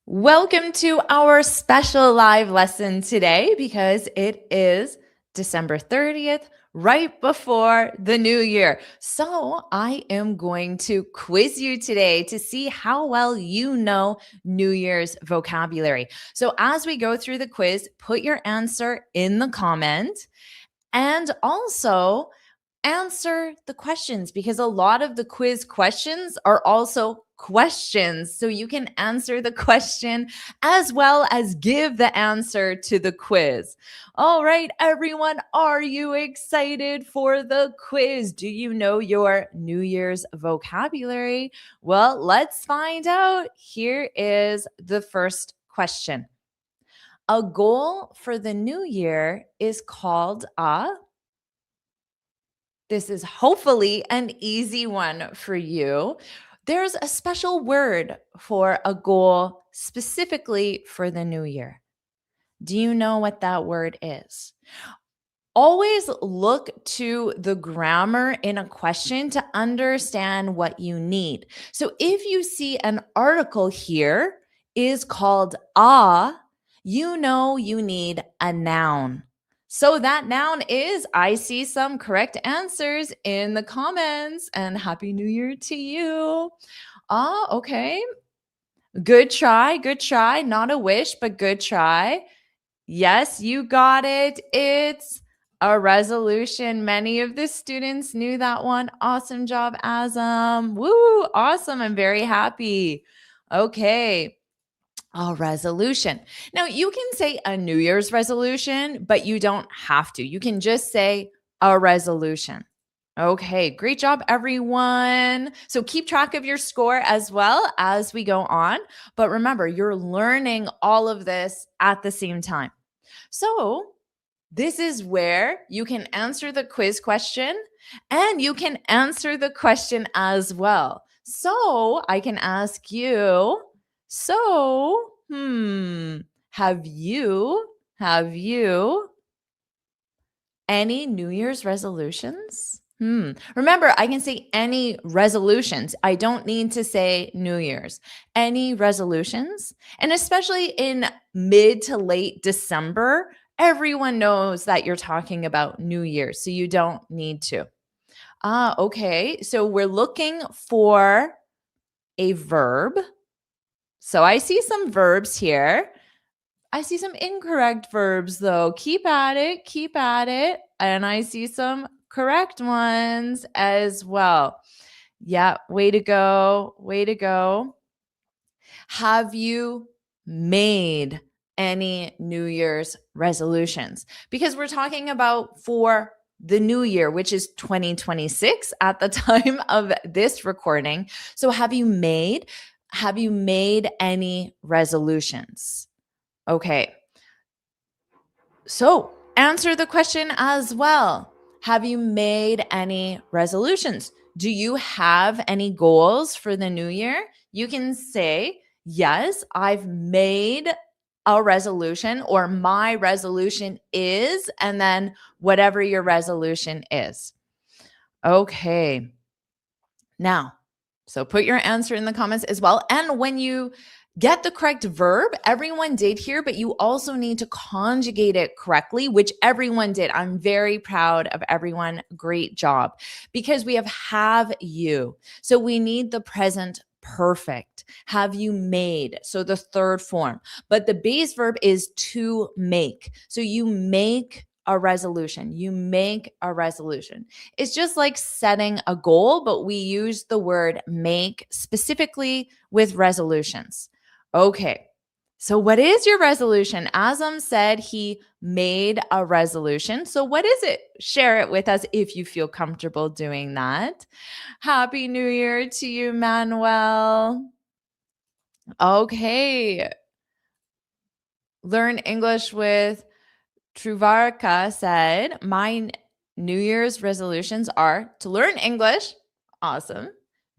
Welcome to our special live lesson today because it is December 30th, right before the new year. So I am going to quiz you today to see how well you know New Year's vocabulary. So as we go through the quiz, put your answer in the comment and also answer the questions because a lot of the quiz questions are also questions. So you can answer the question as well as give the answer to the quiz. All right, everyone, are you excited for the quiz? Do you know your New Year's vocabulary? Well, let's find out. Here is the first question. A goal for the new year is called a. This is hopefully an easy one for you. There's a special word for a goal specifically for the new year. Do you know what that word is? Always look to the grammar in a question to understand what you need. So if you see an article here is called a, you know you need a noun. So that noun is, I see some correct answers in the comments, and Happy New Year to you. Okay. Good try. Good try. Not a wish, but good try. Yes, you got it. It's a resolution. Many of the students knew that one. Awesome job, Azam. Woo, awesome. I'm very happy. Okay. A resolution. Now, you can say a New Year's resolution, but you don't have to. You can just say a resolution. Okay, great job, everyone. So keep track of your score as well as we go on. But remember, you're learning all of this at the same time. So this is where you can answer the quiz question and you can answer the question as well. So I can ask you, have you any New Year's resolutions? Remember, I can say any resolutions. I don't need to say New Year's. Any resolutions? And especially in mid to late December, everyone knows that you're talking about New Year's, so you don't need to. Okay. So we're looking for a verb. So I see some verbs here. I see some incorrect verbs though. Keep at it, keep at it. And I see some correct ones as well. Yeah, way to go, way to go. Have you made any New Year's resolutions? Because we're talking about for the new year, which is 2026 at the time of this recording. So have you made any resolutions? Okay. So answer the question as well. Have you made any resolutions? Do you have any goals for the new year? You can say, yes, I've made a resolution, or my resolution is, and then whatever your resolution is. Okay. Now, so put your answer in the comments as well. And when you get the correct verb, everyone did here, but you also need to conjugate it correctly, which everyone did. I'm very proud of everyone. Great job. Because we have you. So we need the present perfect. Have you made? So the third form. But the base verb is to make. So you make a resolution. You make a resolution. It's just like setting a goal, but we use the word make specifically with resolutions. Okay. So what is your resolution? Azam said he made a resolution. So what is it? Share it with us if you feel comfortable doing that. Happy New Year to you, Manuel. Okay. Learn English with Truvarka said, my New Year's resolutions are to learn English. Awesome.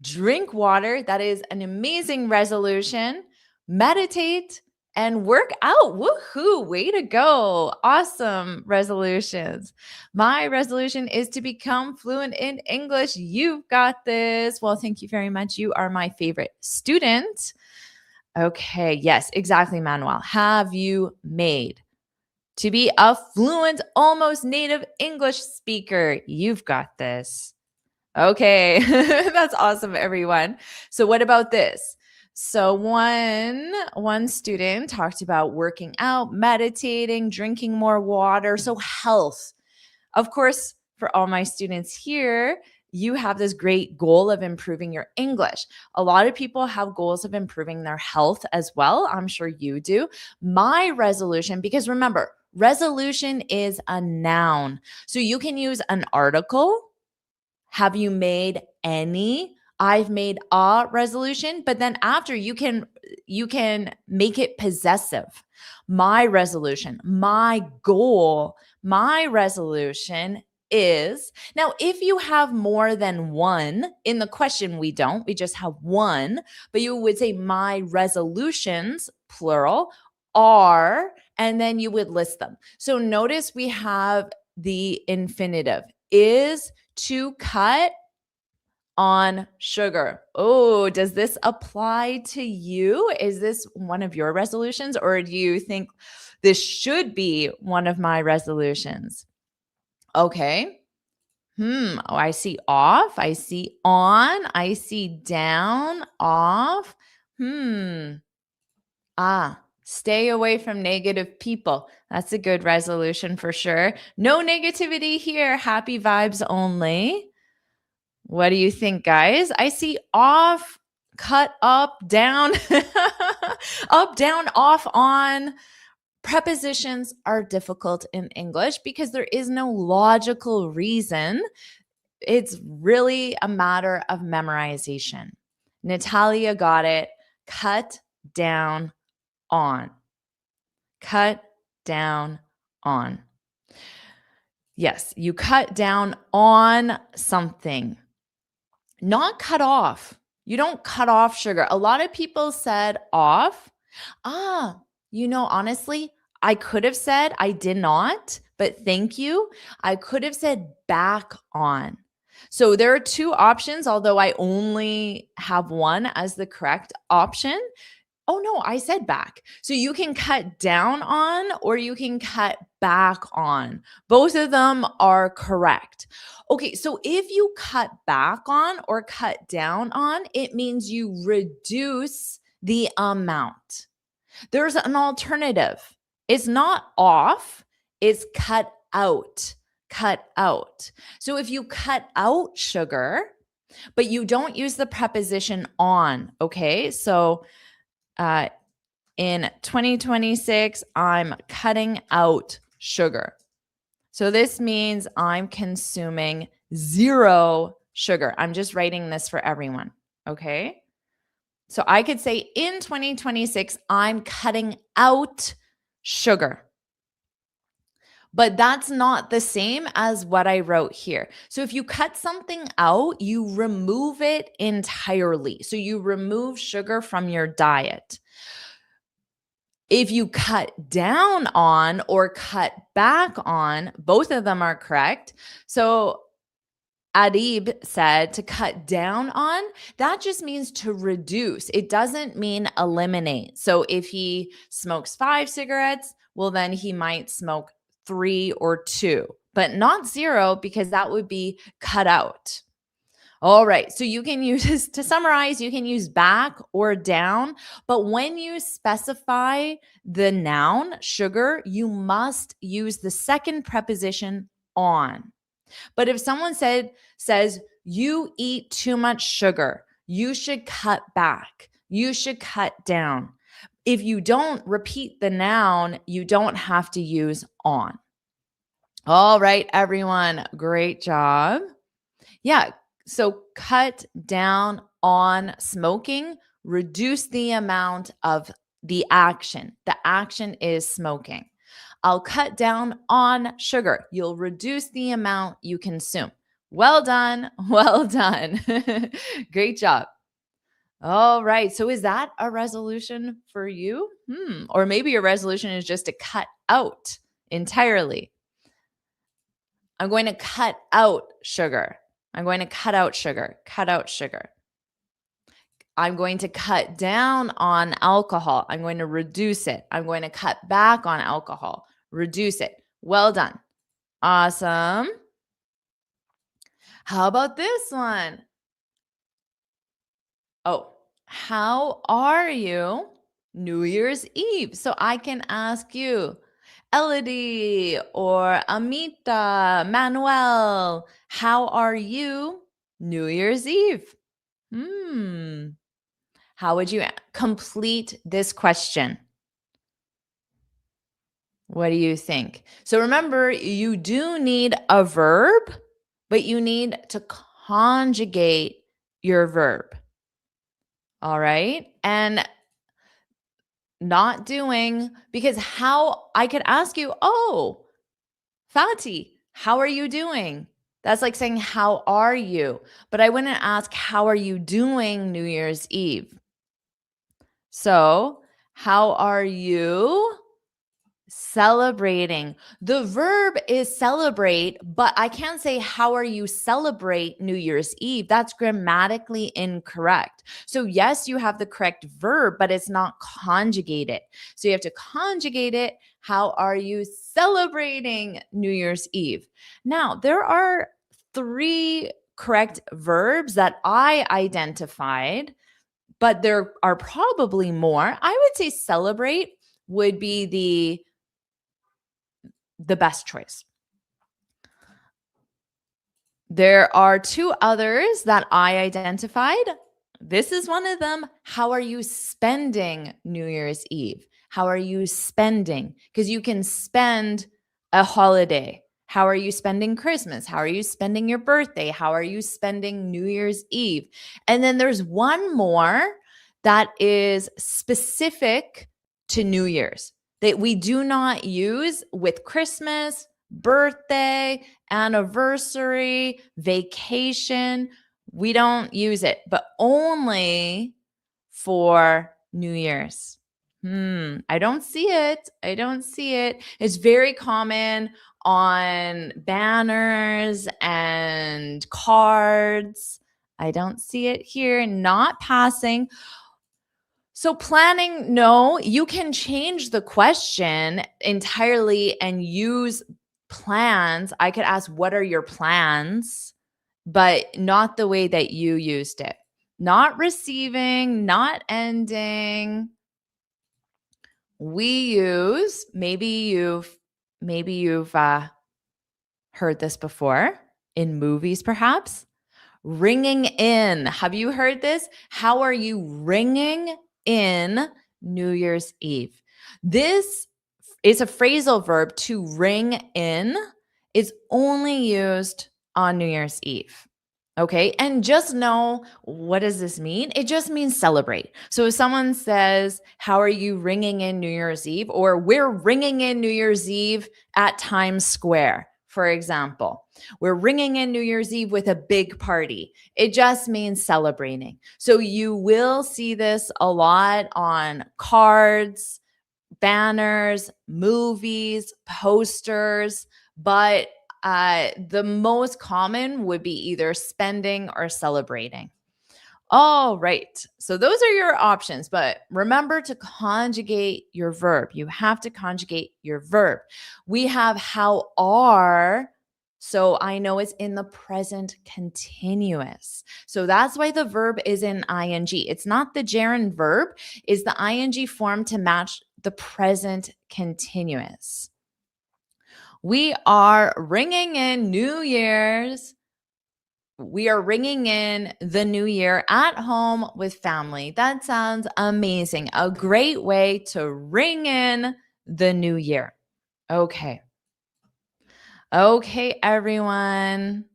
Drink water. That is an amazing resolution. Meditate and work out. Woohoo. Way to go. Awesome resolutions. My resolution is to become fluent in English. You've got this. Well, thank you very much. You are my favorite student. Okay. Yes, exactly, Manuel. Have you made? To be a fluent, almost native English speaker. You've got this. Okay. That's awesome, everyone. So what about this? So one student talked about working out, meditating, drinking more water, so health. Of course, for all my students here, you have this great goal of improving your English. A lot of people have goals of improving their health as well. I'm sure you do. My resolution, because remember, resolution is a noun. So you can use an article. Have you made any? I've made a resolution, but then after you can make it possessive. My resolution, my goal, my resolution is. Now, if you have more than one, in the question we don't, we just have one, but you would say my resolutions, plural, are, and then you would list them. So notice we have the infinitive is to cut on sugar. Oh, does this apply to you? Is this one of your resolutions, or do you think this should be one of my resolutions? Okay. Oh, I see off. I see on. I see down, off. Stay away from negative people. That's a good resolution for sure. No negativity here. Happy vibes only. What do you think, guys? I see off, cut, up, down, up, down, off, on. Prepositions are difficult in English because there is no logical reason. It's really a matter of memorization. Natalia got it. Cut down on. Cut down on. Yes, you cut down on something. Not cut off. You don't cut off sugar. A lot of people said off. Honestly, I could have said I did not, but thank you. I could have said back on. So there are two options, although I only have one as the correct option. Oh no, I said back. So you can cut down on or you can cut back on. Both of them are correct. Okay, so if you cut back on or cut down on, it means you reduce the amount. There's an alternative. It's not off, it's cut out. Cut out. So if you cut out sugar, but you don't use the preposition on, okay? So in 2026, I'm cutting out sugar. So this means I'm consuming zero sugar. I'm just writing this for everyone. Okay. So I could say in 2026, I'm cutting out sugar. But that's not the same as what I wrote here. So if you cut something out, you remove it entirely. So you remove sugar from your diet. If you cut down on or cut back on, both of them are correct. So Adib said to cut down on, that just means to reduce. It doesn't mean eliminate. So if he smokes 5 cigarettes, well, then he might smoke 3 or 2, but not 0 because that would be cut out. All right. So you can use, to summarize, you can use back or down. But when you specify the noun sugar, you must use the second preposition on. But if someone says, you eat too much sugar, you should cut back, you should cut down. If you don't repeat the noun, you don't have to use on. All right, everyone. Great job. Yeah. So cut down on smoking, reduce the amount of the action. The action is smoking. I'll cut down on sugar. You'll reduce the amount you consume. Well done. Well done. Great job. All right. So is that a resolution for you? Or maybe your resolution is just to cut out entirely. I'm going to cut out sugar. I'm going to cut out sugar. Cut out sugar. I'm going to cut down on alcohol. I'm going to reduce it. I'm going to cut back on alcohol. Reduce it. Well done. Awesome. How about this one? Oh, how are you New Year's Eve? So I can ask you, Elodie or Amita, Manuel, how are you New Year's Eve? How would you complete this question? What do you think? So remember, you do need a verb, but you need to conjugate your verb. All right. And not doing, because how I could ask you, oh, Fatih, how are you doing? That's like saying, how are you? But I wouldn't ask, how are you doing New Year's Eve? So, how are you celebrating? The verb is celebrate, but I can't say, how are you celebrate New Year's Eve? That's grammatically incorrect. So, yes, you have the correct verb, but it's not conjugated. So, you have to conjugate it. How are you celebrating New Year's Eve? Now, there are 3 correct verbs that I identified, but there are probably more. I would say celebrate would be the best choice. There are 2 others that I identified. This is one of them. How are you spending New Year's Eve? How are you spending? Because you can spend a holiday. How are you spending Christmas? How are you spending your birthday? How are you spending New Year's Eve? And then there's one more that is specific to New Year's that we do not use with Christmas, birthday, anniversary, vacation. We don't use it, but only for New Year's. I don't see it. I don't see it. It's very common on banners and cards. I don't see it here. Not passing. So planning, no, you can change the question entirely and use plans. I could ask, what are your plans? But not the way that you used it. Not receiving, not ending. We use, maybe you've heard this before in movies, perhaps. Ringing in. Have you heard this? How are you ringing in New Year's Eve? This is a phrasal verb. To ring in is only used on New Year's Eve. Okay. And just know, what does this mean? It just means celebrate. So if someone says, how are you ringing in New Year's Eve? Or we're ringing in New Year's Eve at Times Square, for example. We're ringing in New Year's Eve with a big party. It just means celebrating. So you will see this a lot on cards, banners, movies, posters, but the most common would be either spending or celebrating. All right. So those are your options, but remember to conjugate your verb. You have to conjugate your verb. We have how are, so I know it's in the present continuous. So that's why the verb is in ing. It's not the gerund verb, it's the ing form to match the present continuous. We are ringing in New Year's. We are ringing in the new year at home with family. That sounds amazing. A great way to ring in the new year. Okay. Okay, everyone.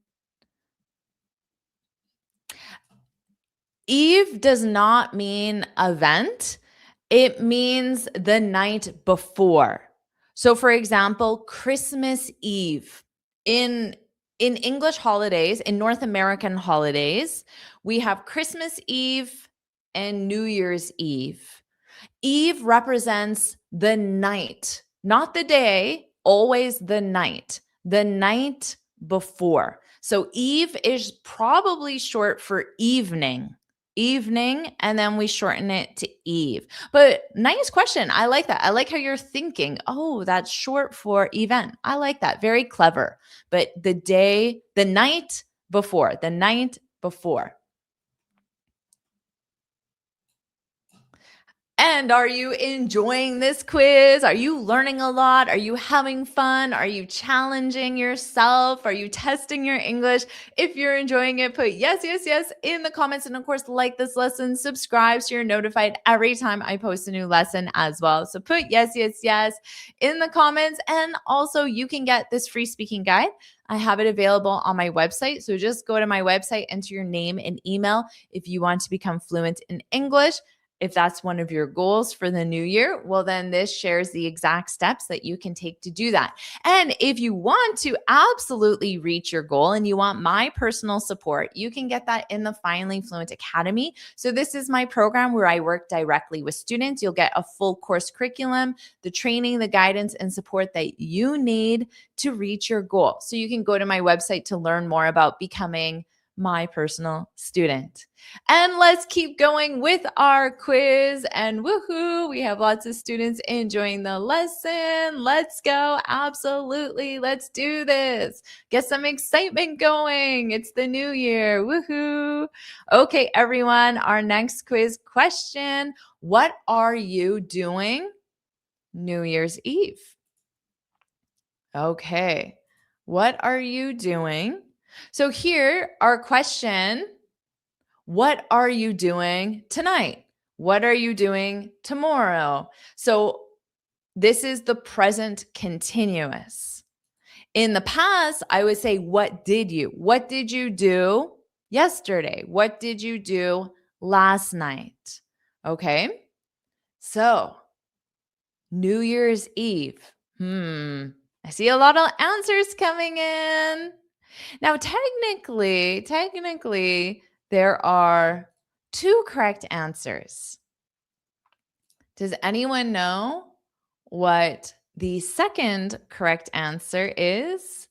Eve does not mean event. It means the night before. So for example, Christmas Eve. In English holidays, in North American holidays, we have Christmas Eve and New Year's Eve. Eve represents the night, not the day, always the night before. So Eve is probably short for evening. evening, and then we shorten it to eve. But nice question. I like that. I like how you're thinking, oh, that's short for event. I like that. Very clever. But the night before, the night before. And are you enjoying this quiz? Are you learning a lot? Are you having fun? Are you challenging yourself? Are you testing your English? If you're enjoying it, put yes, yes, yes in the comments. And of course, like this lesson, subscribe so you're notified every time I post a new lesson as well. So put yes, yes, yes in the comments. And also, you can get this free speaking guide. I have it available on my website. So just go to my website, enter your name and email if you want to become fluent in English. If that's one of your goals for the new year, well, then this shares the exact steps that you can take to do that. And if you want to absolutely reach your goal and you want my personal support, you can get that in the Finally Fluent Academy. So this is my program where I work directly with students. You'll get a full course curriculum, the training, the guidance, and support that you need to reach your goal. So you can go to my website to learn more about becoming my personal student. And let's keep going with our quiz. And woohoo, we have lots of students enjoying the lesson. Let's go. Absolutely. Let's do this. Get some excitement going. It's the new year. Woohoo. Okay, everyone, our next quiz question. What are you doing New Year's Eve? Okay. What are you doing? So here, our question, what are you doing tonight? What are you doing tomorrow? So this is the present continuous. In the past, I would say, what did you? What did you do yesterday? What did you do last night? Okay. So New Year's Eve. I see a lot of answers coming in. Now, technically, there are two correct answers. Does anyone know what the second correct answer is?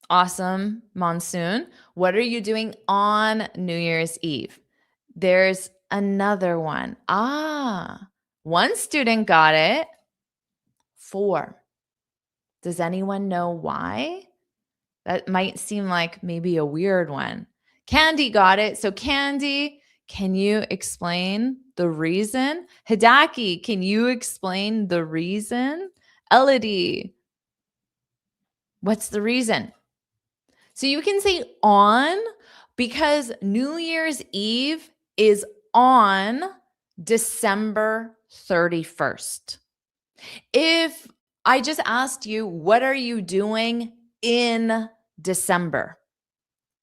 Awesome, Monsoon. What are you doing on New Year's Eve? There's another one. One student got it. 4. Does anyone know why? That might seem like maybe a weird one. Candy got it. So Candy, can you explain the reason? Hidaki, can you explain the reason? Elodie, what's the reason? So you can say on because New Year's Eve is on December 31st. If I just asked you, what are you doing in December?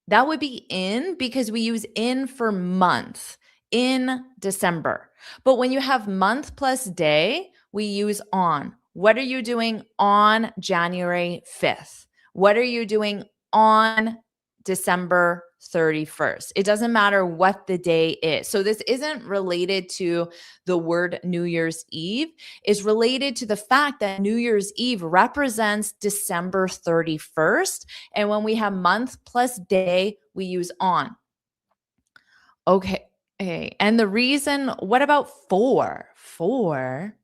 That would be in because we use in for month in December. But when you have month plus day, we use on. What are you doing on January 5th? What are you doing on December 31st? It doesn't matter what the day is. So this isn't related to the word New Year's Eve. It's related to the fact that New Year's Eve represents December 31st. And when we have month plus day, we use on. Okay. And the reason, what about 4? 4?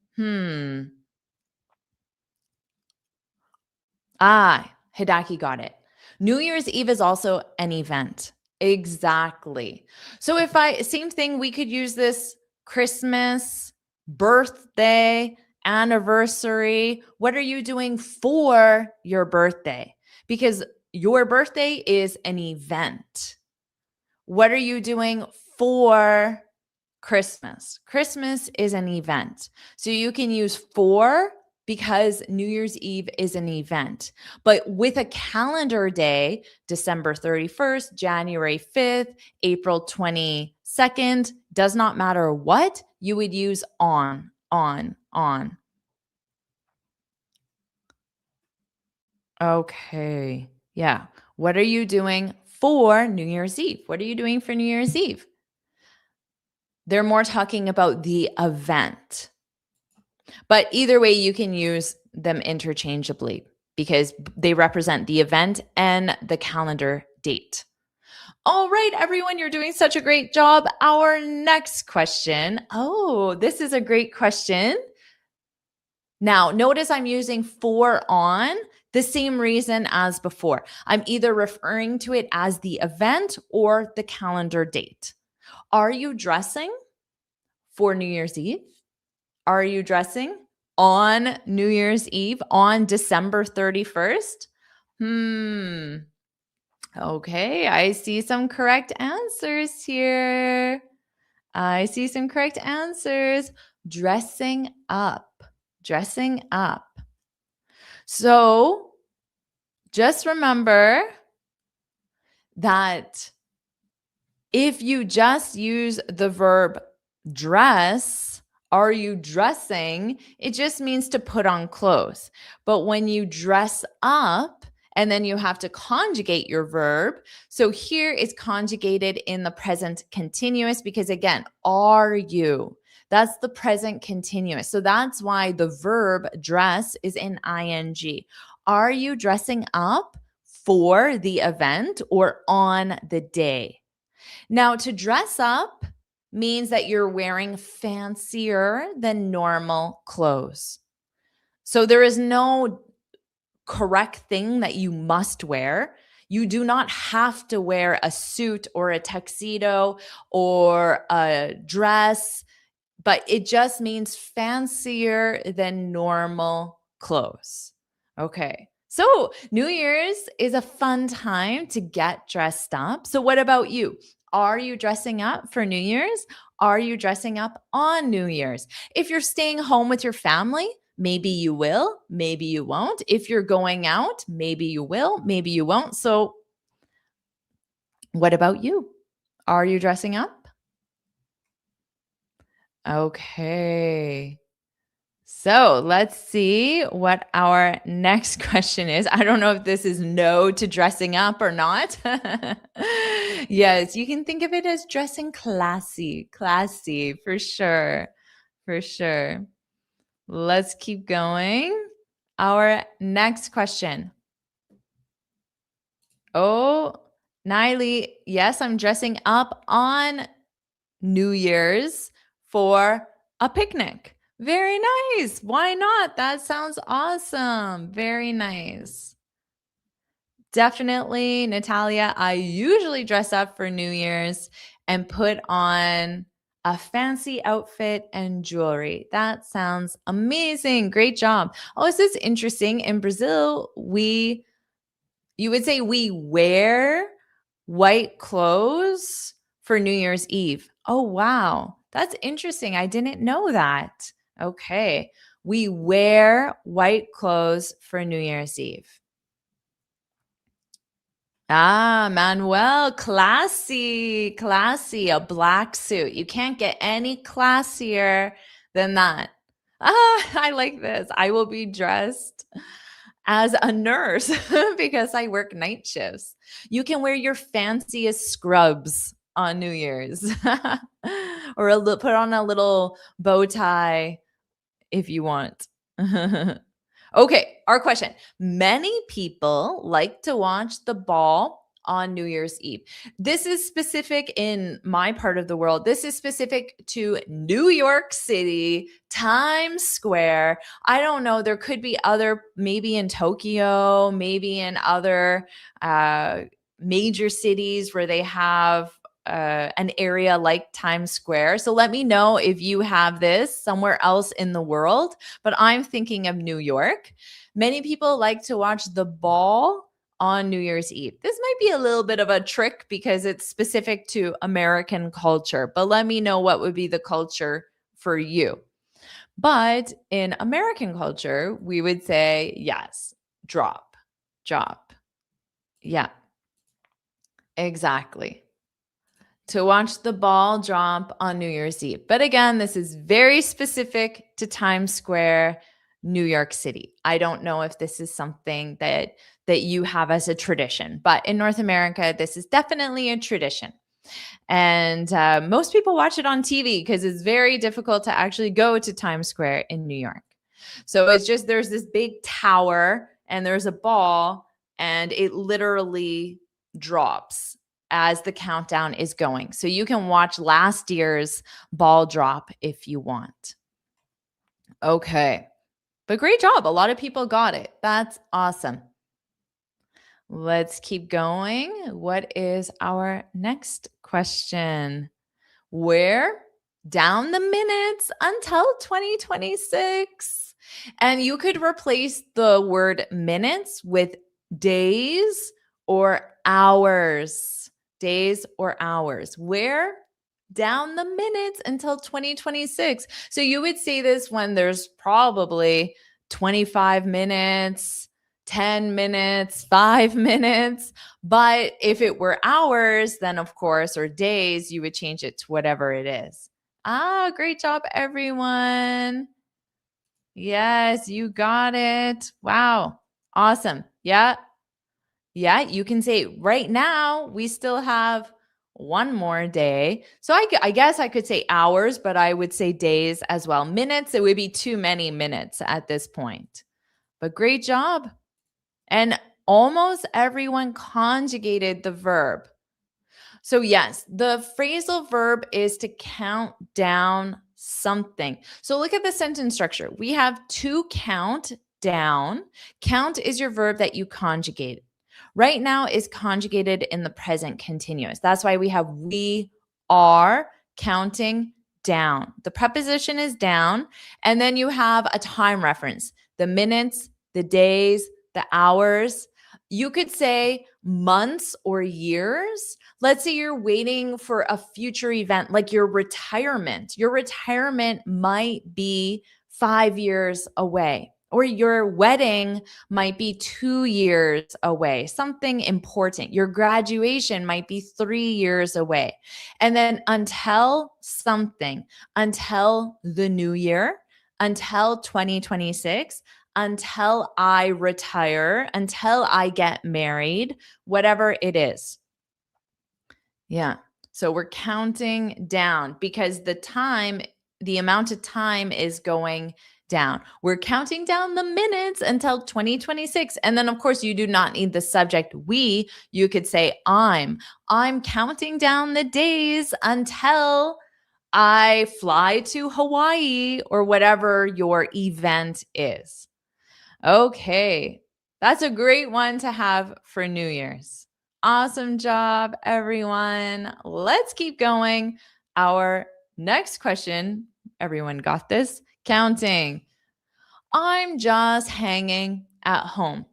Hidaki got it. New Year's Eve is also an event. Exactly. So same thing, we could use this Christmas, birthday, anniversary. What are you doing for your birthday? Because your birthday is an event. What are you doing for Christmas? Christmas is an event. So you can use for because New Year's Eve is an event. But with a calendar day, December 31st, January 5th, April 22nd, does not matter what, you would use on. Okay. Yeah. What are you doing for New Year's Eve? What are you doing for New Year's Eve? They're more talking about the event. But either way, you can use them interchangeably because they represent the event and the calendar date. All right, everyone, you're doing such a great job. Our next question. Oh, this is a great question. Now, notice I'm using for on the same reason as before. I'm either referring to it as the event or the calendar date. Are you dressing for New Year's Eve? Are you dressing on New Year's Eve on December 31st? Okay, I see some correct answers here. I see some correct answers. Dressing up. Dressing up. So just remember that if you just use the verb dress, are you dressing? It just means to put on clothes. But when you dress up, and then you have to conjugate your verb. So here it's conjugated in the present continuous because, again, are you? That's the present continuous. So that's why the verb dress is in ing. Are you dressing up for the event or on the day? Now, to dress up means that you're wearing fancier than normal clothes. So there is no correct thing that you must wear. You do not have to wear a suit or a tuxedo or a dress, but it just means fancier than normal clothes. Okay. So, New Year's is a fun time to get dressed up. So, what about you? Are you dressing up for New Year's? Are you dressing up on New Year's? If you're staying home with your family, maybe you will, maybe you won't. If you're going out, maybe you will, maybe you won't. So, what about you? Are you dressing up? Okay. So let's see what our next question is. I don't know if this is no to dressing up or not. Yes, you can think of it as dressing classy, classy for sure. For sure. Let's keep going. Our next question. Oh, Niley, yes, I'm dressing up on New Year's for a picnic. Very nice. Why not? That sounds awesome. Very nice. Definitely, Natalia. I usually dress up for New Year's and put on a fancy outfit and jewelry. That sounds amazing. Great job. Oh, this is interesting. In Brazil, you would say we wear white clothes for New Year's Eve. Oh, wow. That's interesting. I didn't know that. Okay. We wear white clothes for New Year's Eve. Ah, Manuel, classy, classy, a black suit. You can't get any classier than that. Ah, I like this. I will be dressed as a nurse because I work night shifts. You can wear your fanciest scrubs on New Year's or put on a little bow tie if you want. Okay, our question. Many people like to watch the ball on New Year's Eve. This is specific in my part of the world. This is specific to New York City, Times Square. I don't know. There could be other, maybe in Tokyo, maybe in other major cities where they have an area like Times Square. So let me know if you have this somewhere else in the world, but I'm thinking of New York. Many people like to watch the ball on New Year's Eve. This might be a little bit of a trick because it's specific to American culture, but let me know what would be the culture for you. But in American culture, we would say, yes, drop, drop. Yeah, exactly. To watch the ball drop on New Year's Eve. But again, this is very specific to Times Square, New York City. I don't know if this is something that you have as a tradition, but in North America, this is definitely a tradition. And most people watch it on TV because it's very difficult to actually go to Times Square in New York. So it's just there's this big tower and there's a ball and it literally drops as the countdown is going. So you can watch last year's ball drop if you want. Okay. But great job. A lot of people got it. That's awesome. Let's keep going. What is our next question? Where? Down the minutes until 2026. And you could replace the word minutes with days or hours. Days or hours. Where? Down the minutes until 2026. So you would say this when there's probably 25 minutes, 10 minutes, 5 minutes. But if it were hours, then of course, or days, you would change it to whatever it is. Ah, great job, everyone. Yes, you got it. Wow. Awesome. Yeah. Yeah, you can say right now we still have one more day. So I guess I could say hours, but I would say days as well. Minutes, it would be too many minutes at this point. But great job. And almost everyone conjugated the verb. So, yes, the phrasal verb is to count down something. So, look at the sentence structure. We have to count down. Count is your verb that you conjugate. Right now is conjugated in the present continuous. That's why we have we are counting down. The preposition is down, and then you have a time reference, the minutes, the days, the hours. You could say months or years. Let's say you're waiting for a future event like your retirement. Your retirement might be 5 years away, or your wedding might be 2 years away, something important. Your graduation might be 3 years away. And then until something, until the new year, until 2026, until I retire, until I get married, whatever it is. Yeah. So we're counting down because the amount of time is going down. We're counting down the minutes until 2026. And then, of course, you do not need the subject we. You could say I'm counting down the days until I fly to Hawaii or whatever your event is. Okay. That's a great one to have for New Year's. Awesome job, everyone. Let's keep going. Our next question, everyone got this? Counting. I'm just hanging at home.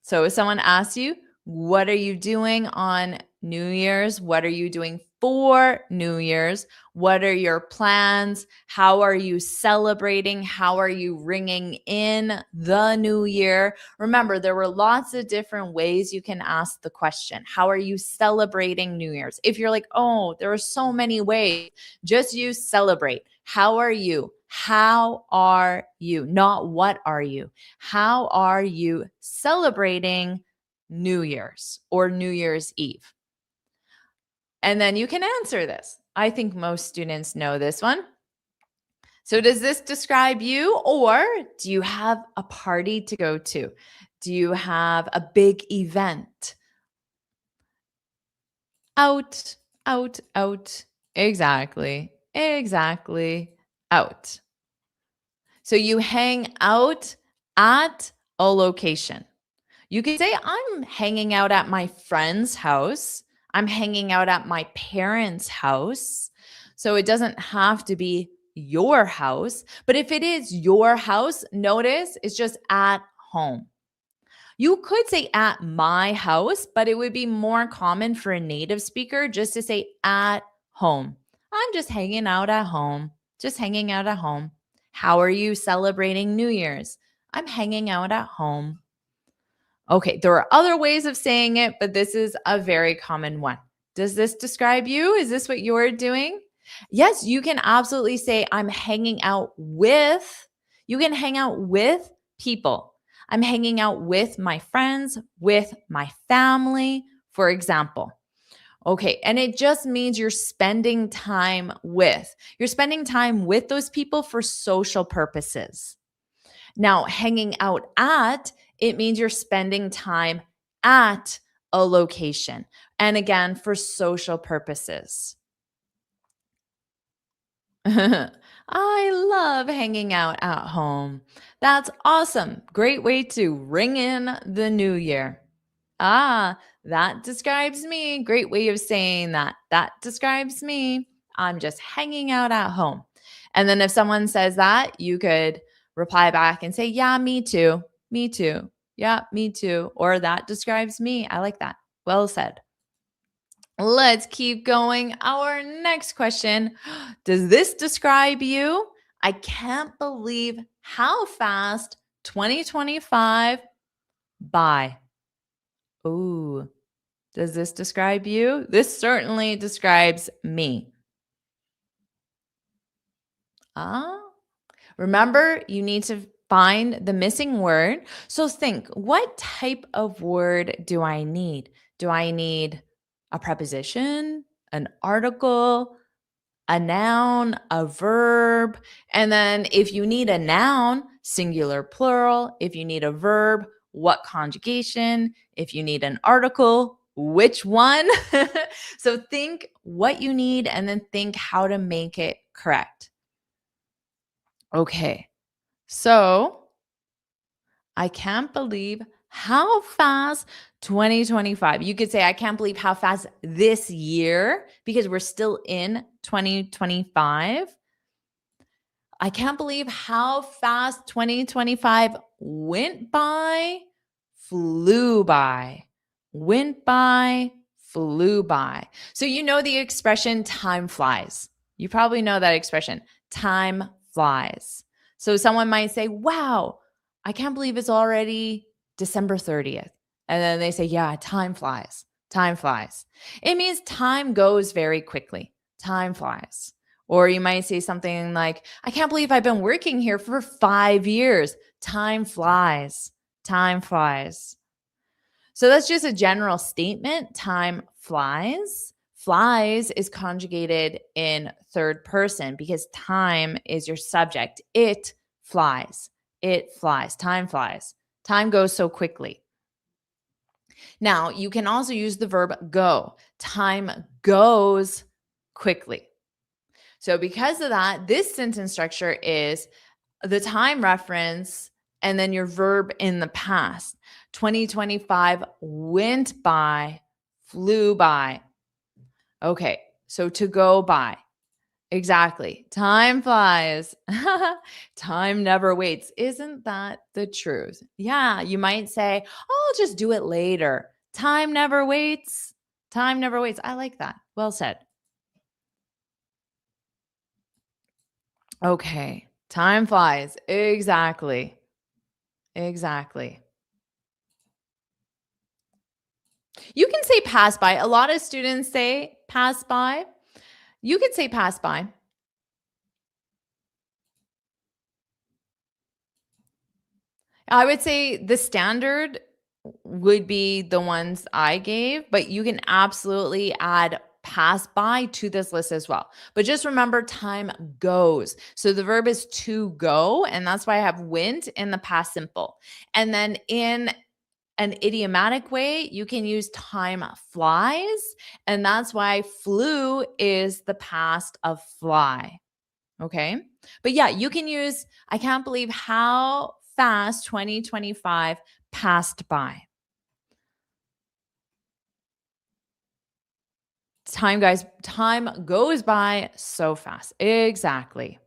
So if someone asks you, what are you doing on New Year's? What are you doing for New Year's? What are your plans? How are you celebrating? How are you ringing in the new year? Remember, there were lots of different ways you can ask the question. How are you celebrating New Year's? If you're like, oh, there are so many ways, just use celebrate. How are you? How are you? Not what are you? How are you celebrating New Year's or New Year's Eve? And then you can answer this. I think most students know this one. So, does this describe you, or do you have a party to go to? Do you have a big event? Out, out, out. Exactly, exactly. Out. So, you hang out at a location. You could say, I'm hanging out at my friend's house. I'm hanging out at my parents' house. So it doesn't have to be your house. But if it is your house, notice it's just at home. You could say at my house, but it would be more common for a native speaker just to say at home. I'm just hanging out at home. Just hanging out at home. How are you celebrating New Year's? I'm hanging out at home. Okay, there are other ways of saying it, but this is a very common one. Does this describe you? Is this what you're doing? Yes, you can absolutely say, I'm hanging out with, you can hang out with people. I'm hanging out with my friends, with my family, for example. Okay, and it just means you're spending time with. You're spending time with those people for social purposes. Now, hanging out at, it means you're spending time at a location. And again, for social purposes. I love hanging out at home. That's awesome. Great way to ring in the new year. Ah, that describes me. Great way of saying that. That describes me. I'm just hanging out at home. And then if someone says that, you could reply back and say, yeah, me too. Me too. Yeah, me too. Or that describes me. I like that. Well said. Let's keep going. Our next question. Does this describe you? I can't believe how fast 2025 by. Ooh, does this describe you? This certainly describes me. Ah, remember, you need to find the missing word. So think, what type of word do I need? Do I need a preposition, an article, a noun, a verb? And then if you need a noun, singular, plural. If you need a verb, what conjugation? If you need an article, which one? So think what you need and then think how to make it correct. Okay. So I can't believe how fast 2025. You could say, I can't believe how fast this year, because we're still in 2025. I can't believe how fast 2025 went by, flew by, went by, flew by. So, you know the expression time flies. You probably know that expression, time flies. So, someone might say, wow, I can't believe it's already December 30th. And then they say, yeah, time flies. Time flies. It means time goes very quickly. Time flies. Or you might say something like, I can't believe I've been working here for 5 years. Time flies. Time flies. So that's just a general statement. Time flies. Flies is conjugated in third person because time is your subject. It flies. It flies. Time flies. Time goes so quickly. Now, you can also use the verb go. Time goes quickly. So because of that, this sentence structure is the time reference and then your verb in the past. 2025 went by, flew by. Okay, so to go by. Exactly. Time flies. Time never waits. Isn't that the truth? Yeah, you might say, oh, I'll just do it later. Time never waits. Time never waits. I like that. Well said. Okay. Time flies. Exactly. Exactly. You can say pass by. A lot of students say pass by. You could say pass by. I would say the standard would be the ones I gave, but you can absolutely add pass by to this list as well. But just remember time goes. So the verb is to go, and that's why I have went in the past simple. And then in an idiomatic way, you can use time flies, and that's why flew is the past of fly. Okay. But yeah, you can use, I can't believe how fast 2025 passed by. Time, guys, time goes by so fast. Exactly.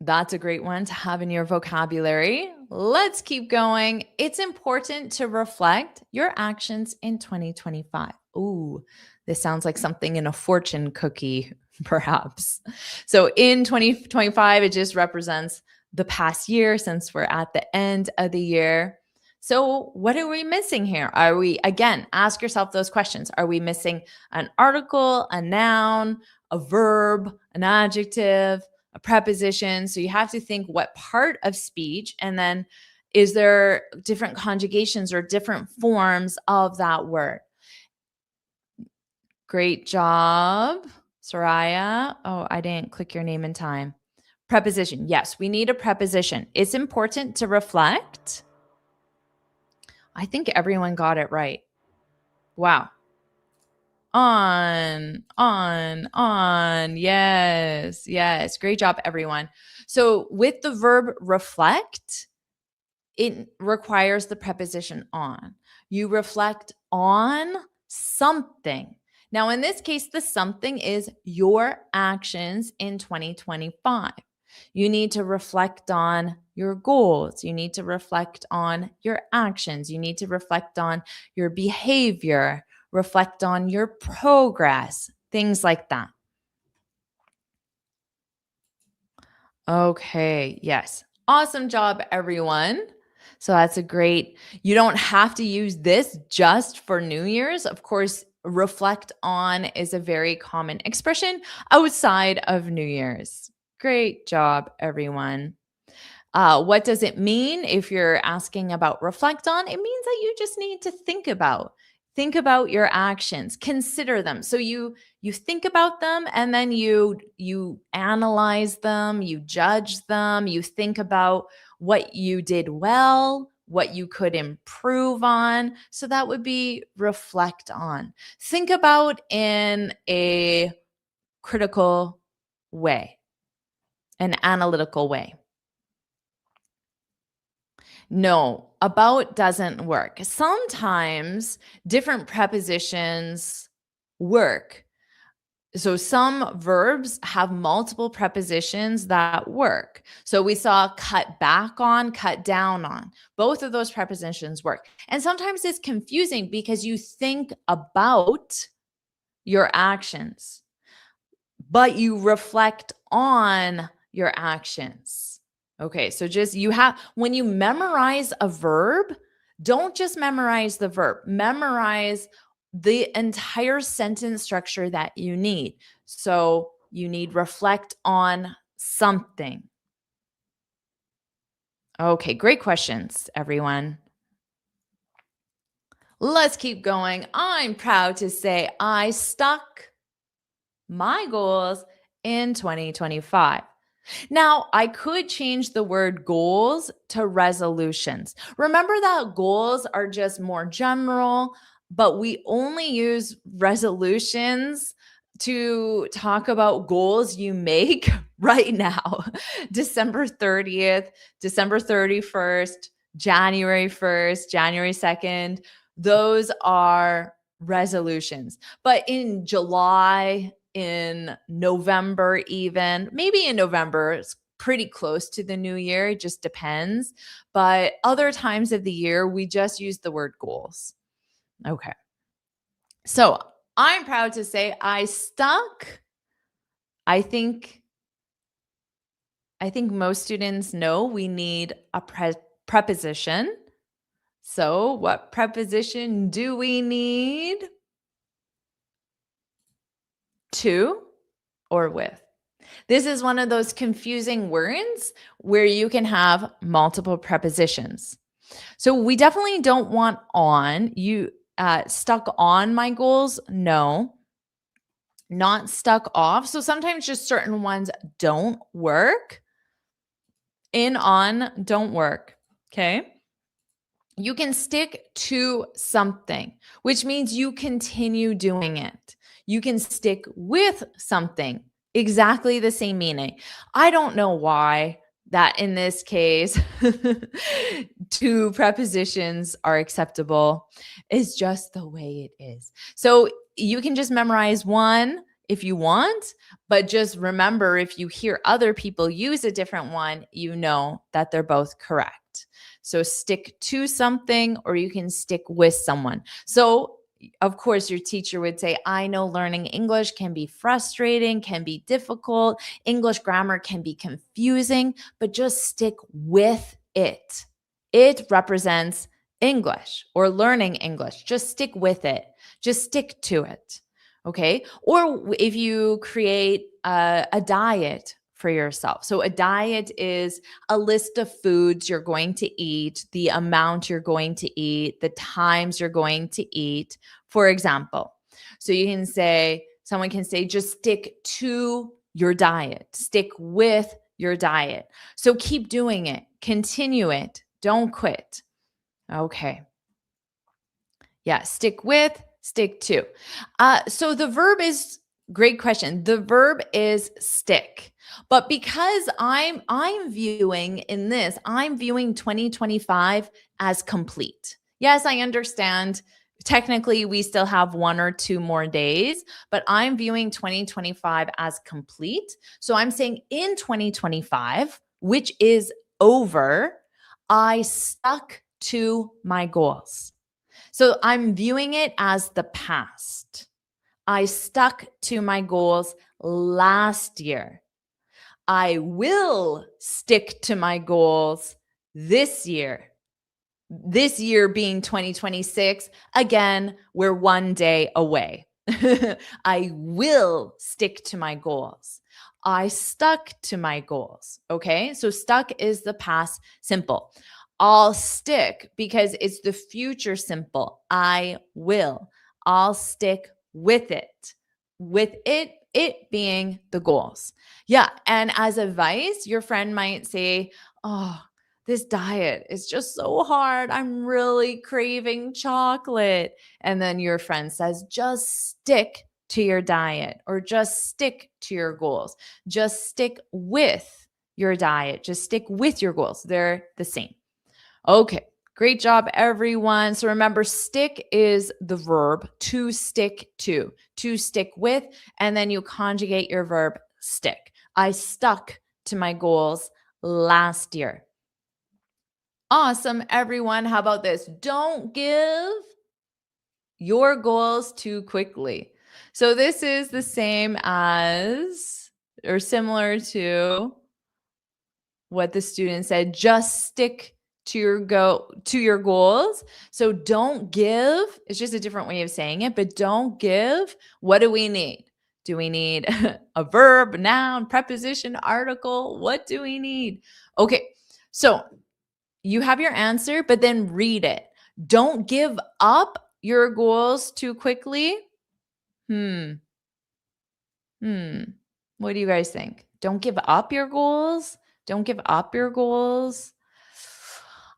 That's a great one to have in your vocabulary. Let's keep going. It's important to reflect your actions in 2025. Ooh, this sounds like something in a fortune cookie, perhaps. So in 2025, it just represents the past year since we're at the end of the year. So, what are we missing here? Are we, again, ask yourself those questions. Are we missing an article, a noun, a verb, an adjective, a preposition? So, you have to think what part of speech, and then is there different conjugations or different forms of that word? Great job, Soraya. Oh, I didn't click your name in time. Preposition. Yes, we need a preposition. It's important to reflect I think everyone got it right. Wow. On. Yes, yes. Great job, everyone. So with the verb reflect, it requires the preposition on. You reflect on something. Now, in this case, the something is your actions in 2025. You need to reflect on your goals. You need to reflect on your actions. You need to reflect on your behavior, reflect on your progress, things like that. Okay, yes. Awesome job, everyone. So that's a great, you don't have to use this just for New Year's. Of course, reflect on is a very common expression outside of New Year's. Great job, everyone. What does it mean if you're asking about reflect on? It means that you just need to think about your actions, consider them. So you think about them and then you analyze them, you judge them, you think about what you did well, what you could improve on. So that would be reflect on. Think about in a critical way, an analytical way. No, about doesn't work. Sometimes different prepositions work. So some verbs have multiple prepositions that work. So we saw cut back on, cut down on. Both of those prepositions work. And sometimes it's confusing because you think about your actions, but you reflect on your actions. Okay, so just when you memorize a verb, don't just memorize the verb, memorize the entire sentence structure that you need. So you need reflect on something. Okay, great questions, everyone. Let's keep going. I'm proud to say I stuck my goals in 2025. Now, I could change the word goals to resolutions. Remember that goals are just more general, but we only use resolutions to talk about goals you make right now. December 30th, December 31st, January 1st, January 2nd. Those are resolutions. But in July, in November, even maybe in November, it's pretty close to the new year. It just depends. But other times of the year, we just use the word goals. Okay. So I'm proud to say I stuck. I think most students know we need a preposition. So what preposition do we need? To or with. This is one of those confusing words where you can have multiple prepositions. So we definitely don't want on. You stuck on my goals? No. Not stuck off. So sometimes just certain ones don't work. In, on don't work. Okay. You can stick to something, which means you continue doing it. You can stick with something, exactly the same meaning. I don't know why that in this case, two prepositions are acceptable. It's just the way it is. So you can just memorize one if you want, but just remember if you hear other people use a different one, you know that they're both correct. So stick to something or you can stick with someone. So of course, your teacher would say, I know learning English can be frustrating, can be difficult. English grammar can be confusing, but just stick with it. It represents English or learning English. Just stick with it. Just stick to it. Okay. Or if you create a diet for yourself. So a diet is a list of foods you're going to eat, the amount you're going to eat, the times you're going to eat, for example. So you can say, someone can say, just stick to your diet, stick with your diet. So keep doing it, continue it, don't quit. Okay. Yeah, stick with, stick to. So the verb is great question. The verb is stick. But because I'm viewing in this, I'm viewing 2025 as complete. Yes, I understand technically we still have 1 or 2 more days, but I'm viewing 2025 as complete. So I'm saying in 2025, which is over, I stuck to my goals. So I'm viewing it as the past. I stuck to my goals last year. I will stick to my goals this year. This year being 2026. Again, we're 1 day away. I will stick to my goals. I stuck to my goals. Okay. So stuck is the past simple. I'll stick because it's the future simple. I will. I'll stick with it. With it being the goals. Yeah. And as advice, your friend might say, oh, this diet is just so hard. I'm really craving chocolate. And then your friend says, just stick to your diet or just stick to your goals. Just stick with your diet. Just stick with your goals. They're the same. Okay. Great job, everyone. So remember, stick is the verb to stick to stick with, and then you conjugate your verb stick. I stuck to my goals last year. Awesome, everyone. How about this? Don't give your goals too quickly. So this is the same as or similar to what the student said, just stick to your goals. So don't give, it's just a different way of saying it, but don't give. What do we need? Do we need a verb, noun, preposition, article? What do we need? Okay. So you have your answer, but then read it. Don't give up your goals too quickly. Hmm. What do you guys think? Don't give up your goals. Don't give up your goals.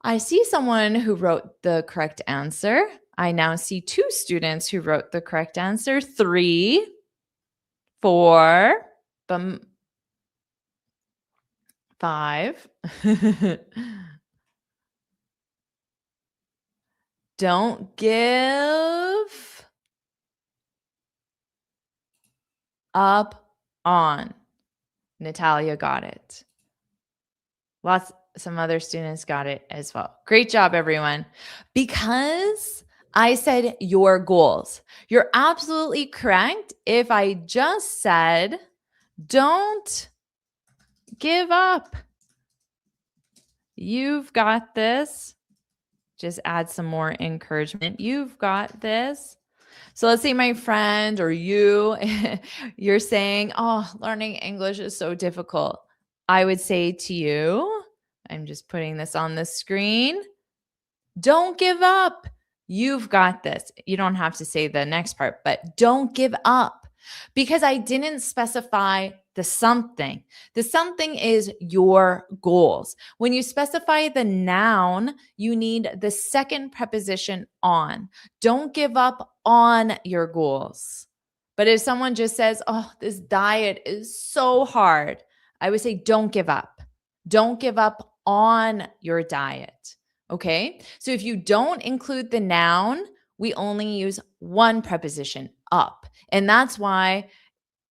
I see someone who wrote the correct answer. I now see 2 students who wrote the correct answer. 3, 4, 5. Don't give up on. Natalia got it. Some other students got it as well. Great job, everyone. Because I said your goals. You're absolutely correct. If I just said, don't give up. You've got this. Just add some more encouragement. You've got this. So let's say my friend or you, you're saying, oh, learning English is so difficult. I would say to you, I'm just putting this on the screen. Don't give up. You've got this. You don't have to say the next part, but don't give up because I didn't specify the something. The something is your goals. When you specify the noun, you need the second preposition on. Don't give up on your goals. But if someone just says, oh, this diet is so hard, I would say, don't give up. Don't give up on your diet. Okay. So if you don't include the noun, we only use one preposition, up. And that's why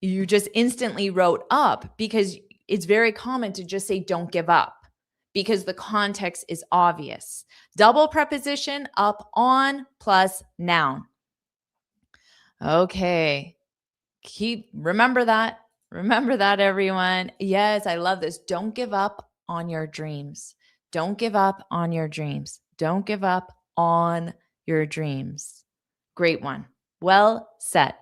you just instantly wrote up because it's very common to just say don't give up because the context is obvious. Double preposition, up, on, plus noun. Okay. Remember that. Remember that, everyone. Yes, I love this. Don't give up on your dreams. Don't give up on your dreams. Don't give up on your dreams. Great one. Well said.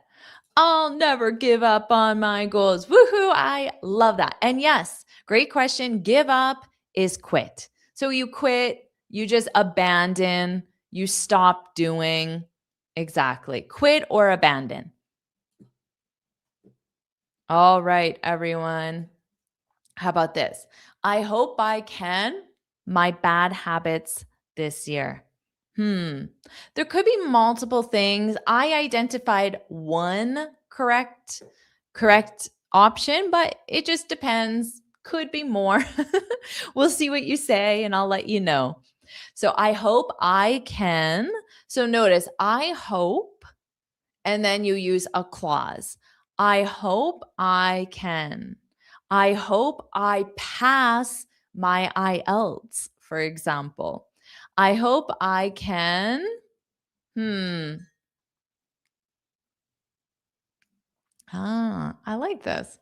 I'll never give up on my goals. Woohoo. I love that. And yes, great question. Give up is quit. So you quit, you just abandon, you stop doing. Exactly. Quit or abandon. All right, everyone. How about this? I hope I can my bad habits this year. Hmm. There could be multiple things. I identified one correct option, but it just depends. Could be more. We'll see what you say and I'll let you know. So I hope I can. So notice I hope, and then you use a clause. I hope I can. I hope I pass my IELTS, for example. I hope I can. Hmm. I like this.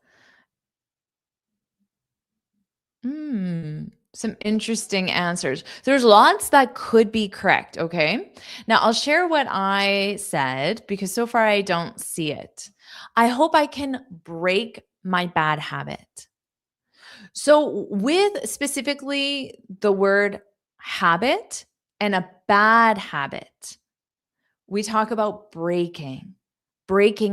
Some interesting answers. There's lots that could be correct. Okay. Now I'll share what I said because so far I don't see it. I hope I can break my bad habit. So, with specifically the word habit and a bad habit, we talk about breaking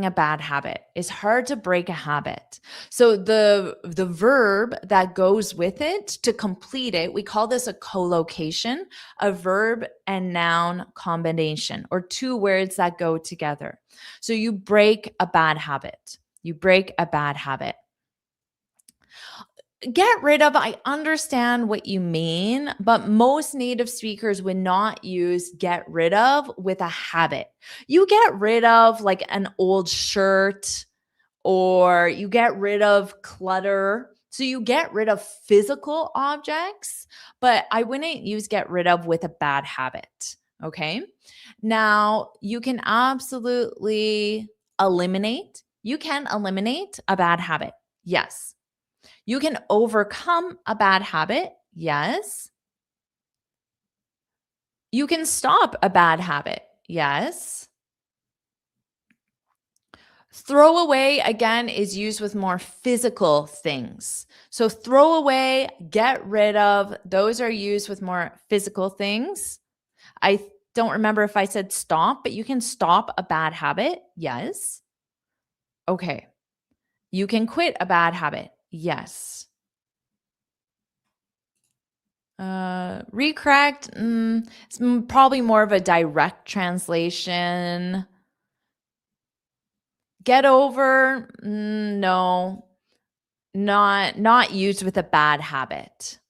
a bad habit. It's hard to break a habit. So the verb that goes with it to complete it, we call this a collocation, a verb and noun combination, or two words that go together. So you break a bad habit. You break a bad habit. Get rid of, I understand what you mean, but most native speakers would not use get rid of with a habit. You get rid of like an old shirt or you get rid of clutter. So you get rid of physical objects, but I wouldn't use get rid of with a bad habit. Okay. Now you can absolutely eliminate. You can eliminate a bad habit. Yes. You can overcome a bad habit. Yes. You can stop a bad habit. Yes. Throw away, again, is used with more physical things. So throw away, get rid of, those are used with more physical things. I don't remember if I said stop, but you can stop a bad habit. Yes. Okay. You can quit a bad habit. Yes. Recorrect, it's probably more of a direct translation. Get over, no, not used with a bad habit.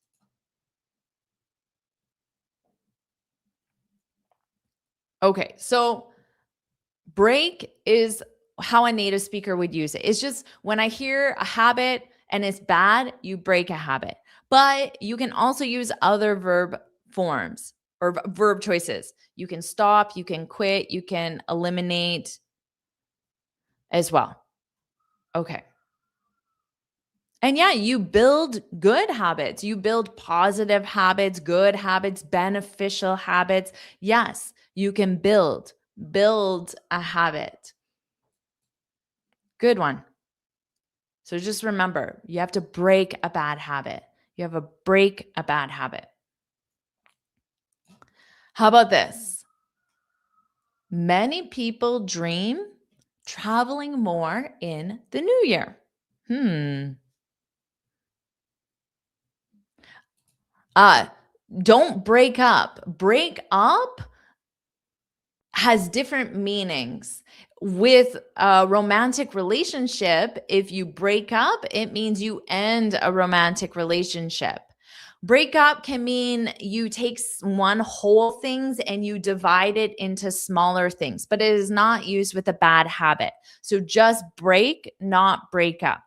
Okay, so break is how a native speaker would use it. It's just when I hear a habit and it's bad, you break a habit. But you can also use other verb forms or verb choices. You can stop, you can quit, you can eliminate as well. Okay. And yeah, you build good habits. You build positive habits, good habits, beneficial habits. Yes, you can build a habit. Good one. So just remember, you have to break a bad habit. You have to break a bad habit. How about this? Many people dream traveling more in the new year. Hmm. Uh, don't break up. Break up has different meanings. With a romantic relationship, if you break up, it means you end a romantic relationship. Break up can mean you take one whole things and you divide it into smaller things, but it is not used with a bad habit. So just break, not break up.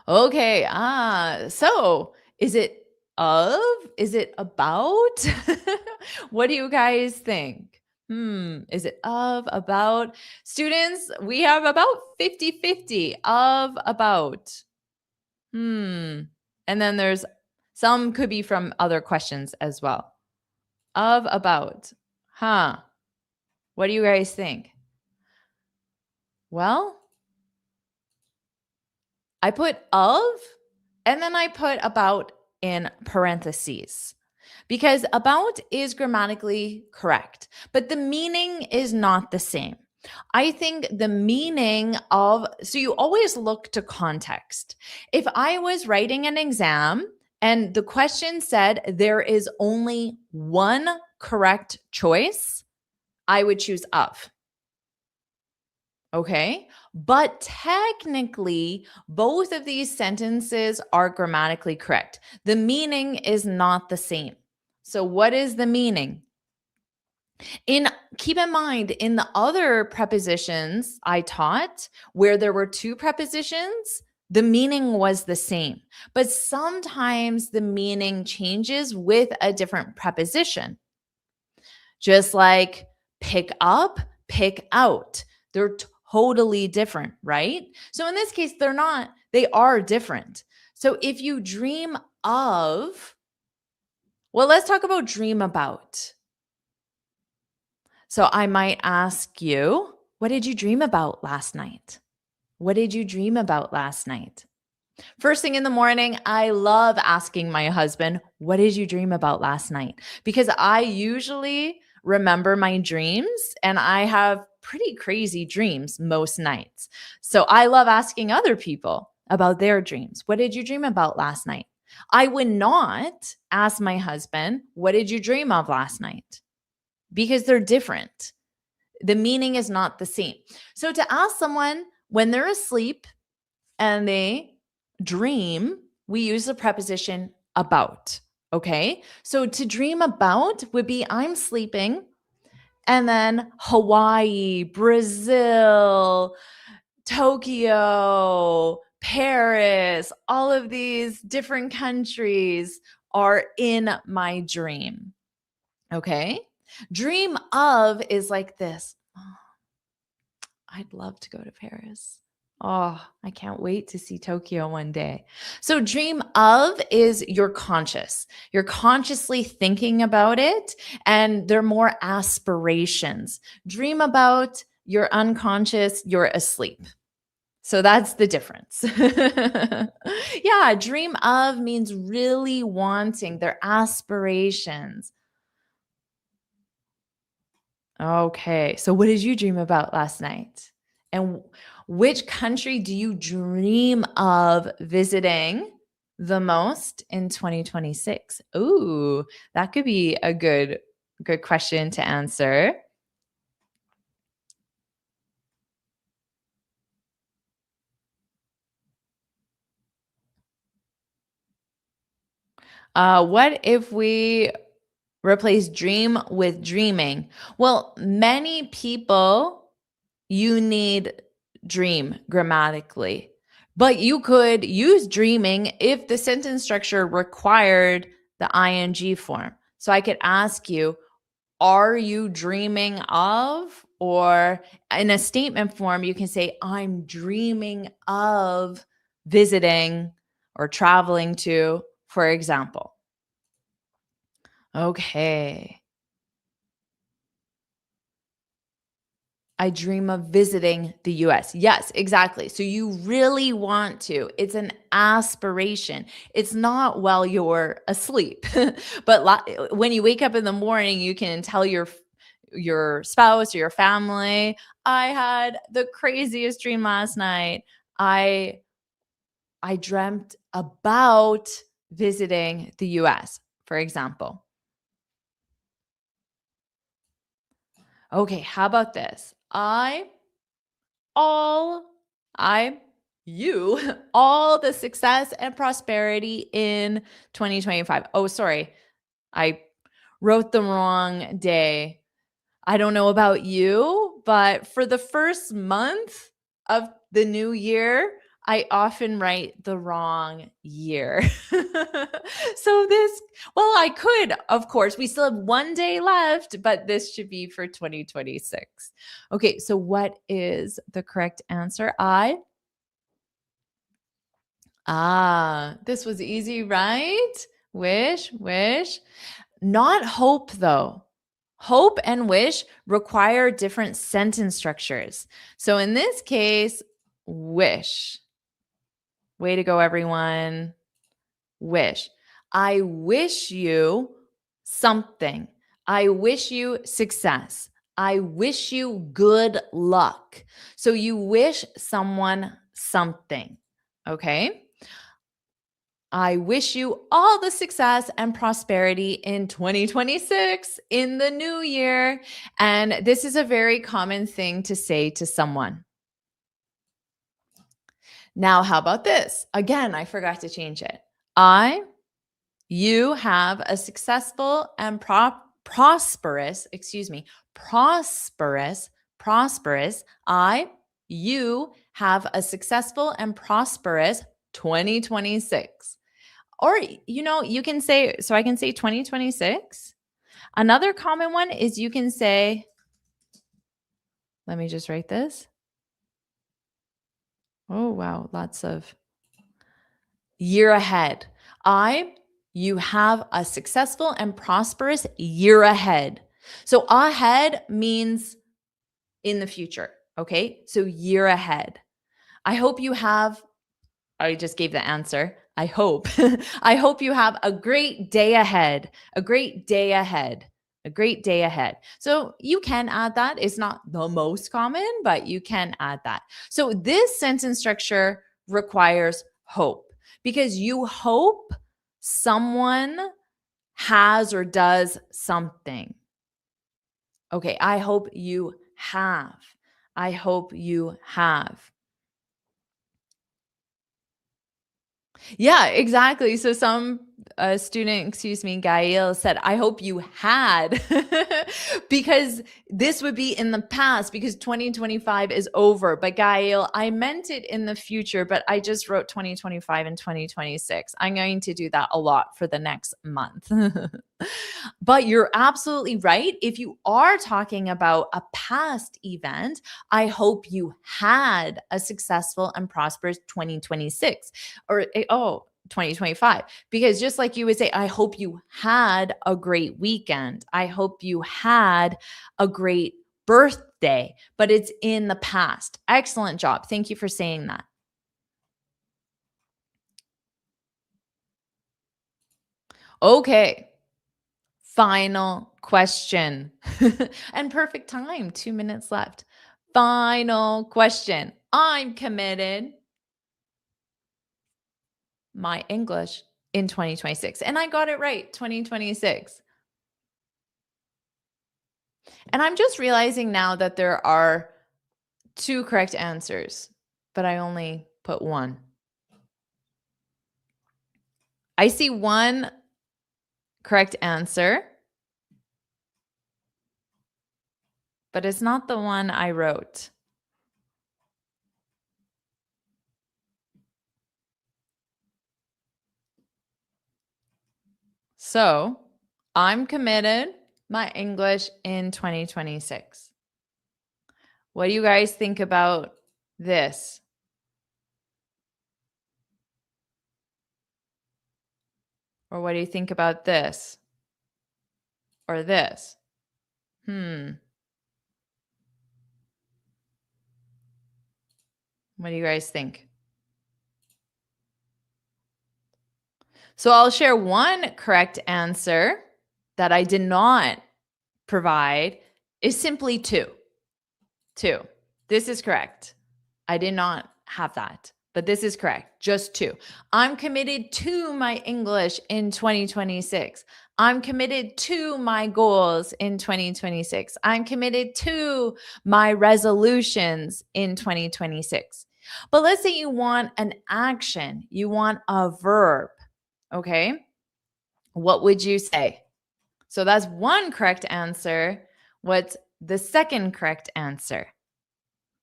Okay. So is it of? Is it about? What do you guys think? Is it of, about? Students, we have about 50-50 of, about. And then there's some could be from other questions as well. Of, about. Huh. What do you guys think? Well, I put of and then I put about in parentheses because about is grammatically correct, but the meaning is not the same. I think the meaning of, so you always look to context. If I was writing an exam and the question said there is only one correct choice, I would choose of. Okay. But technically, both of these sentences are grammatically correct. The meaning is not the same. So, what is the meaning? Keep in mind, in the other prepositions I taught, where there were two prepositions, the meaning was the same. But sometimes the meaning changes with a different preposition. Just like pick up, pick out. They're totally different, right? So in this case, they're not, they are different. So if you dream of, well, let's talk about dream about. So I might ask you, what did you dream about last night? What did you dream about last night? First thing in the morning, I love asking my husband, what did you dream about last night? Because I usually remember my dreams and I have pretty crazy dreams most nights. So I love asking other people about their dreams. What did you dream about last night? I would not ask my husband, what did you dream of last night? Because they're different. The meaning is not the same. So to ask someone when they're asleep and they dream, we use the preposition about. Okay. So to dream about would be I'm sleeping, and then Hawaii, Brazil, Tokyo, Paris, all of these different countries are in my dream. Okay. Dream of is like this. Oh, I'd love to go to Paris. Oh, I can't wait to see Tokyo one day. So, dream of is you're conscious. You're consciously thinking about it, and they're more aspirations. Dream about, you're unconscious, you're asleep. So, that's the difference. Yeah, dream of means really wanting, they're aspirations. Okay. So what did you dream about last night? And which country do you dream of visiting the most in 2026? Ooh, that could be a good question to answer. What if we replace dream with dreaming? Well, many people you need dream grammatically, but you could use dreaming if the sentence structure required the ing form. So I could ask you, are you dreaming of? Or in a statement form, you can say, I'm dreaming of visiting or traveling to, for example. Okay. I dream of visiting the US. Yes, exactly. So you really want to. It's an aspiration. It's not while you're asleep. But when you wake up in the morning, you can tell your spouse or your family, I had the craziest dream last night. I dreamt about visiting the US, for example. Okay, how about this? All I you all the success and prosperity in 2025. Oh, sorry. I wrote the wrong day. I don't know about you, but for the first month of the new year, I often write the wrong year. So I could, of course, we still have one day left, but this should be for 2026. Okay, so what is the correct answer? This was easy, right? Wish. Not hope, though. Hope and wish require different sentence structures. So in this case, wish. Way to go, everyone. Wish. I wish you something. I wish you success. I wish you good luck. So you wish someone something. Okay. I wish you all the success and prosperity in 2026 in the new year. And this is a very common thing to say to someone. Now, how about this? Again, I forgot to change it. You have a successful and prosperous, you have a successful and prosperous 2026. Or, you can say, so I can say 2026. Another common one is you can say, let me just write this. Oh, wow. Lots of year ahead. You have a successful and prosperous year ahead. So ahead means in the future. Okay. So year ahead. I hope you have, I just gave the answer. I hope, I hope you have a great day ahead, a great day ahead, a great day ahead. So you can add that. It's not the most common, but you can add that. So this sentence structure requires hope because you hope someone has or does something. Okay, I hope you have. I hope you have. Yeah, exactly. So some student, Gail said, I hope you had, because this would be in the past because 2025 is over. But Gail, I meant it in the future, but I just wrote 2025 and 2026. I'm going to do that a lot for the next month. But you're absolutely right. If you are talking about a past event, I hope you had a successful and prosperous 2026 or 2025. Because just like you would say, I hope you had a great weekend. I hope you had a great birthday, but it's in the past. Excellent job. Thank you for saying that. Okay. Final question. And perfect time, 2 minutes left. Final question. I'm committed my English in 2026. And I got it right, 2026. And I'm just realizing now that there are 2 correct answers, but I only put 1. I see 1 correct answer, but it's not the one I wrote. So I'm committed my English in 2026. What do you guys think about this? Or what do you think about this? Or this? What do you guys think? So I'll share 1 correct answer that I did not provide is simply 2. 2. This is correct. I did not have that, but this is correct. Just 2. I'm committed to my English in 2026. I'm committed to my goals in 2026. I'm committed to my resolutions in 2026. But let's say you want an action, you want a verb, okay? What would you say? So that's 1 correct answer. What's the second correct answer?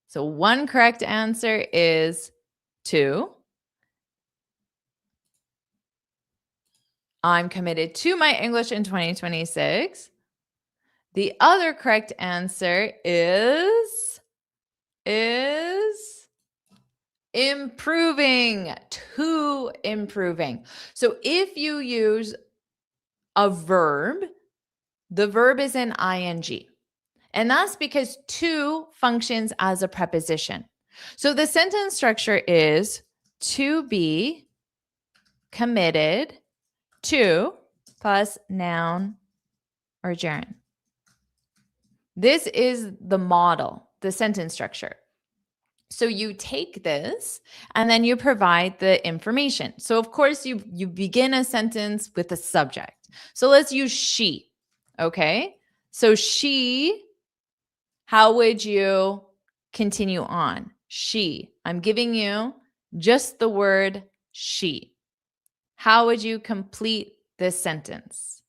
So 1 correct answer is 2. I'm committed to my English in 2026. The other correct answer is improving, to improving. So if you use a verb, the verb is in ing. And that's because to functions as a preposition. So the sentence structure is to be committed to plus noun or gerund. This is the model, the sentence structure. So you take this and then you provide the information. So of course you begin a sentence with a subject. So let's use she. Okay? So she, how would you continue on? She. I'm giving you just the word she. How would you complete this sentence?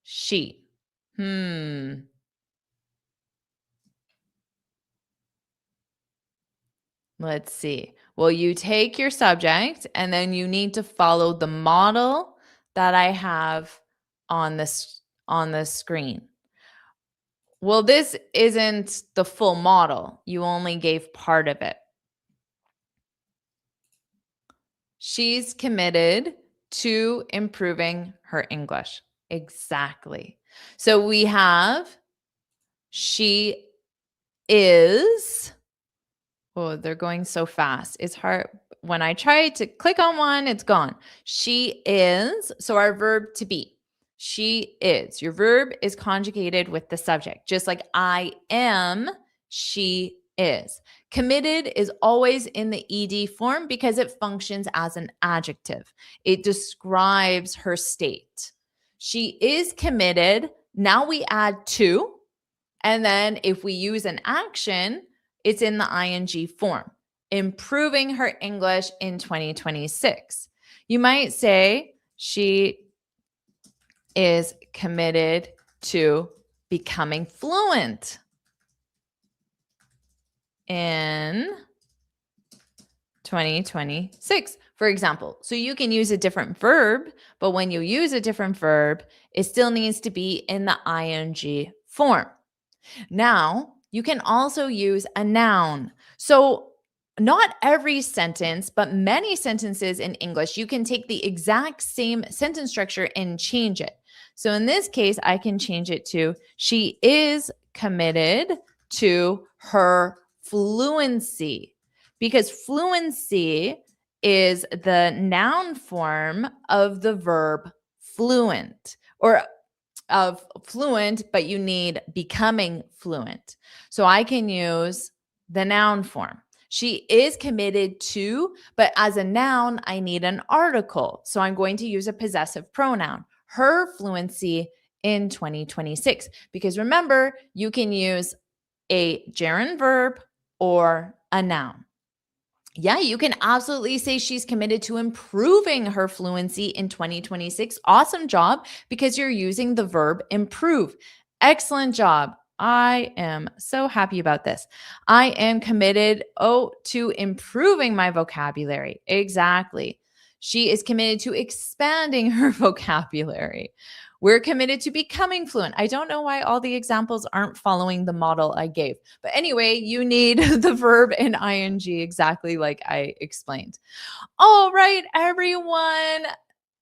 She. Let's see. Well, you take your subject and then you need to follow the model that I have on the screen. Well, this isn't the full model. You only gave part of it. She's committed to improving her English. Exactly. So we have she is. Oh, they're going so fast. It's hard. When I try to click on one, it's gone. She is. So our verb to be. She is. Your verb is conjugated with the subject, just like I am, she is. Committed is always in the ed form because it functions as an adjective. It describes her state. She is committed. Now we add to. And then if we use an action, it's in the ing form, improving her English in 2026. You might say she is committed to becoming fluent in 2026, for example. So you can use a different verb, but when you use a different verb, it still needs to be in the ing form. Now, you can also use a noun. So, not every sentence, but many sentences in English, you can take the exact same sentence structure and change it. So, in this case, I can change it to she is committed to her fluency, because fluency is the noun form of the verb fluent, or of fluent, but you need becoming fluent. So I can use the noun form. She is committed to, but as a noun, I need an article. So I'm going to use a possessive pronoun, her fluency in 2026. Because remember, you can use a gerund verb or a noun. Yeah, you can absolutely say she's committed to improving her fluency in 2026. Awesome job, because you're using the verb improve. Excellent job. I am so happy about this. I am committed, to improving my vocabulary. Exactly. She is committed to expanding her vocabulary. We're committed to becoming fluent. I don't know why all the examples aren't following the model I gave. But anyway, you need the verb and ing exactly like I explained. All right, everyone.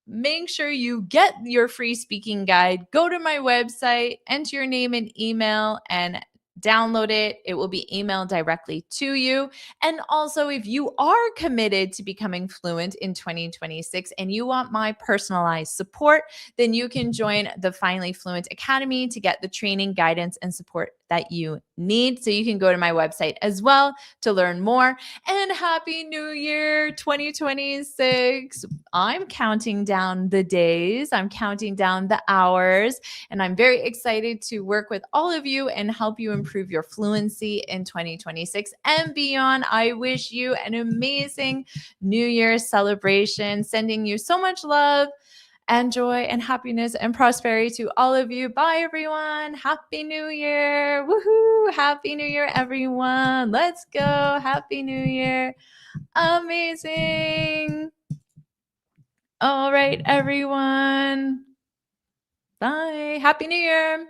Make sure you get your free speaking guide. Go to my website, enter your name and email, and download it. It will be emailed directly to you. And also, if you are committed to becoming fluent in 2026 and you want my personalized support, then you can join the Finally Fluent Academy to get the training, guidance, and support that you need. So you can go to my website as well to learn more. And Happy New Year 2026. I'm counting down the days, I'm counting down the hours, and I'm very excited to work with all of you and help you improve your fluency in 2026 and beyond. I wish you an amazing New Year's celebration, sending you so much love and joy and happiness and prosperity to all of you. Bye, everyone. Happy New Year. Woohoo. Happy New Year, everyone. Let's go. Happy New Year. Amazing. All right, everyone. Bye. Happy New Year.